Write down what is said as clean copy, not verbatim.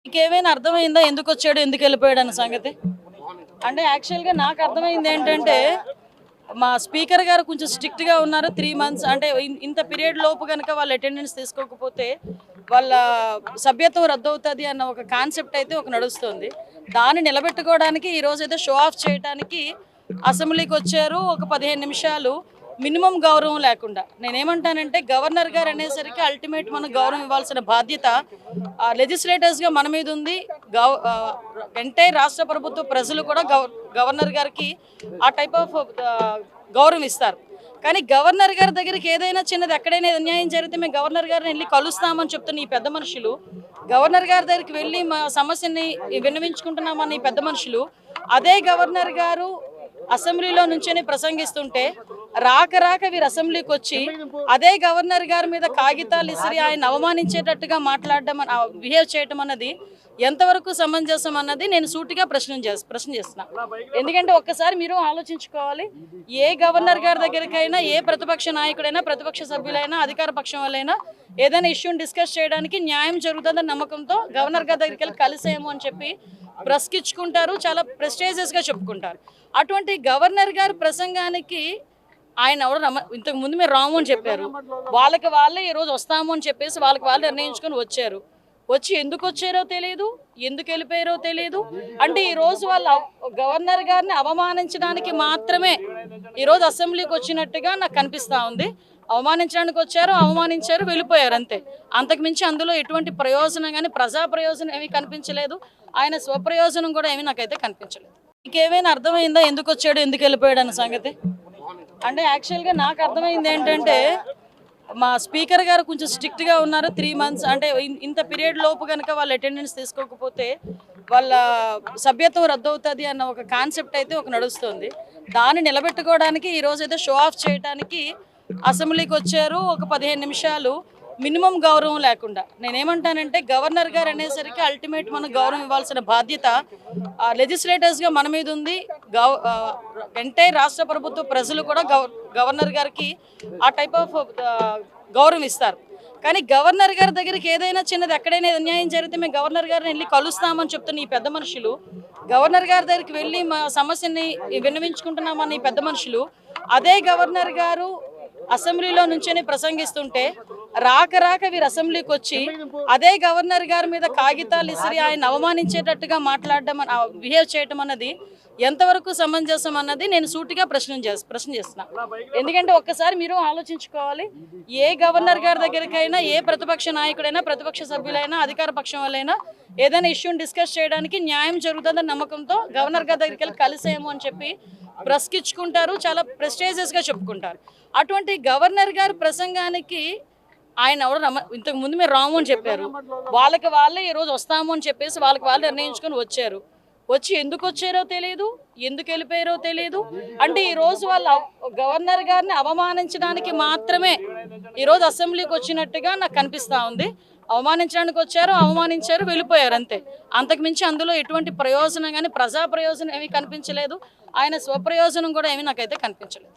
మీకేమైనా అర్థమైందా ఎందుకొచ్చాడు, ఎందుకెళ్ళిపోయాడు అన్న సంగతి? అంటే యాక్చువల్‌గా నాకు అర్థమైంది ఏంటంటే, మా స్పీకర్ గారు కొంచెం స్ట్రిక్ట్‌గా ఉన్నారు. 3 మంత్స్ అంటే ఇంత పీరియడ్ లోపు గనక వాళ్ళు అటెండెన్స్ తీసుకోకపోతే వాళ్ళ సభ్యత్వం రద్దవుతది అన్న ఒక కాన్సెప్ట్ అయితే ఒక నడుస్తుంది. దాన్ని నిలబెట్టుకోవడానికి ఈరోజైతే షో ఆఫ్ చేయటానికి అసెంబ్లీకొచ్చారు. ఒక 15 నిమిషాలు మినిమం గౌరవం లేకుండా. నేనేమంటానంటే గవర్నర్ గారు అనేసరికి అల్టిమేట్ మనం గౌరవం ఇవ్వాల్సిన బాధ్యత లెజిస్లేటర్స్‌గా మన మీద ఉంది. ఎంటైర్ రాష్ట్ర ప్రభుత్వ ప్రజలు కూడా గవర్నర్ గారికి ఆ టైప్ ఆఫ్ గౌరవం ఇస్తారు. కానీ గవర్నర్ గారి దగ్గరికి ఏదైనా చిన్నది ఎక్కడైనా అన్యాయం జరిగితే మేము గవర్నర్ గారిని వెళ్ళి కలుస్తామని చెప్తున్న ఈ పెద్ద మనుషులు, గవర్నర్ గారి దగ్గరికి వెళ్ళి మా సమస్యని విన్నవించుకుంటున్నామని ఈ పెద్ద మనుషులు, అదే గవర్నర్ గారు అసెంబ్లీలో నుంచొని ప్రసంగిస్తుంటే రాక వీరు అసెంబ్లీకి వచ్చి అదే గవర్నర్ గారి మీద కాగితాలు ఇసిరి ఆయన అవమానించేటట్టుగా మాట్లాడడం, బిహేవ్ చేయటం అన్నది ఎంతవరకు సమంజసం అన్నది నేను సూటిగా ప్రశ్న చేస్తున్నా. ఎందుకంటే ఒక్కసారి మీరు ఆలోచించుకోవాలి. ఏ గవర్నర్ గారి దగ్గరికైనా ఏ ప్రతిపక్ష నాయకుడైనా, ప్రతిపక్ష సభ్యులైనా, అధికార పక్షం వాళ్ళైనా ఏదైనా ఇష్యూని డిస్కస్ చేయడానికి న్యాయం జరుగుతుందన్న నమ్మకంతో గవర్నర్ గారి దగ్గరికి వెళ్ళి కలిసేమో అని చెప్పి ప్రశ్నించుకుంటారు, చాలా ప్రెస్టేజియస్గా చెప్పుకుంటారు. అటువంటి గవర్నర్ గారి ప్రసంగానికి ఆయన ఎవరు ఇంతకు ముందు మీరు రాము అని చెప్పారు, వాళ్ళకి వాళ్ళే ఈరోజు వస్తాము అని చెప్పేసి వాళ్ళకి వాళ్ళు నిర్ణయించుకొని వచ్చారు. వచ్చి ఎందుకు వచ్చారో తెలియదు, ఎందుకు వెళ్ళిపోయారో తెలియదు. అంటే ఈరోజు వాళ్ళు గవర్నర్ గారిని అవమానించడానికి మాత్రమే ఈరోజు అసెంబ్లీకి వచ్చినట్టుగా నాకు కనిపిస్తూ ఉంది. అవమానించడానికి వచ్చారు, అవమానించారు, వెళ్ళిపోయారు అంతే. అంతకుమించి అందులో ఎటువంటి ప్రయోజనం కానీ ప్రజా ప్రయోజనం ఏమీ కనిపించలేదు. ఆయన స్వప్రయోజనం కూడా ఏమీ నాకైతే కనిపించలేదు. మీకేమైనా అర్థమైందా ఎందుకు వచ్చాడు, ఎందుకు వెళ్ళిపోయాడు అన్న సంగతి? అంటే యాక్చువల్‌గా నాకు అర్థమైంది ఏంటంటే, మా స్పీకర్ గారు కొంచెం స్ట్రిక్ట్‌గా ఉన్నారు. 3 మంత్స్ అంటే ఇంత పీరియడ్ లోపు కనుక వాళ్ళు అటెండెన్స్ తీసుకోకపోతే వాళ్ళ సభ్యత్వం రద్దవుతుంది అన్న ఒక కాన్సెప్ట్ అయితే ఒక నడుస్తుంది. దాన్ని నిలబెట్టుకోవడానికి ఈరోజైతే షో ఆఫ్ చేయడానికి అసెంబ్లీకి వచ్చారు. ఒక 15 నిమిషాలు మినిమం గౌరవం లేకుండా. నేనేమంటానంటే గవర్నర్ గారు అనేసరికి అల్టిమేట్ మనం గౌరవం ఇవ్వాల్సిన బాధ్యత లెజిస్లేటర్స్‌గా మన మీద ఉంది. ఎంటైర్ రాష్ట్ర ప్రభుత్వ ప్రజలు కూడా గవర్నర్ గారికి ఆ టైప్ ఆఫ్ గౌరవం ఇస్తారు. కానీ గవర్నర్ గారి దగ్గరికి ఏదైనా చిన్నది ఎక్కడైనా అన్యాయం జరిగితే మేము గవర్నర్ గారిని వెళ్ళి కలుస్తామని చెప్తున్న ఈ పెద్ద మనుషులు, గవర్నర్ గారి దగ్గరికి వెళ్ళి మా సమస్యని విన్నవించుకుంటున్నామని ఈ పెద్ద మనుషులు, అదే గవర్నర్ గారు అసెంబ్లీలో నుంచొని ప్రసంగిస్తుంటే రాక వీరు అసెంబ్లీకి వచ్చి అదే గవర్నర్ గారి మీద కాగితాలు ఇసిరి ఆయన అవమానించేటట్టుగా మాట్లాడడం, బిహేవ్ చేయటం అన్నది ఎంతవరకు సమంజసం అన్నది నేను సూటిగా ప్రశ్న చేస్తున్నా. ఎందుకంటే ఒక్కసారి మీరు ఆలోచించుకోవాలి. ఏ గవర్నర్ గారి దగ్గరికైనా ఏ ప్రతిపక్ష నాయకుడైనా, ప్రతిపక్ష సభ్యులైనా, అధికార పక్షం వాళ్ళైనా ఏదైనా ఇష్యూని డిస్కస్ చేయడానికి న్యాయం జరుగుతుందన్న నమ్మకంతో గవర్నర్ గారి దగ్గరికి వెళ్ళి కలిసేమో అని చెప్పి ప్రశ్నించుకుంటారు, చాలా ప్రెస్టేజియస్గా చెప్పుకుంటారు. అటువంటి గవర్నర్ గారి ప్రసంగానికి ఆయన ఎవరు ఇంతకు ముందు మీరు రాము అని చెప్పారు, వాళ్ళకి వాళ్ళే ఈరోజు వస్తాము అని చెప్పేసి వాళ్ళకి వాళ్ళు నిర్ణయించుకొని వచ్చారు. వచ్చి ఎందుకు వచ్చారో తెలియదు, ఎందుకు వెళ్ళిపోయారో తెలియదు. అంటే ఈరోజు వాళ్ళు గవర్నర్ గారిని అవమానించడానికి మాత్రమే ఈరోజు అసెంబ్లీకి వచ్చినట్టుగా నాకు కనిపిస్తూ ఉంది. అవమానించడానికి వచ్చారు, అవమానించారు, వెళ్ళిపోయారు అంతే. అంతకుమించి అందులో ఎటువంటి ప్రయోజనం కానీ ప్రజా ప్రయోజనం ఏమీ కనిపించలేదు. ఆయన స్వప్రయోజనం కూడా ఏమీ నాకైతే కనిపించలేదు.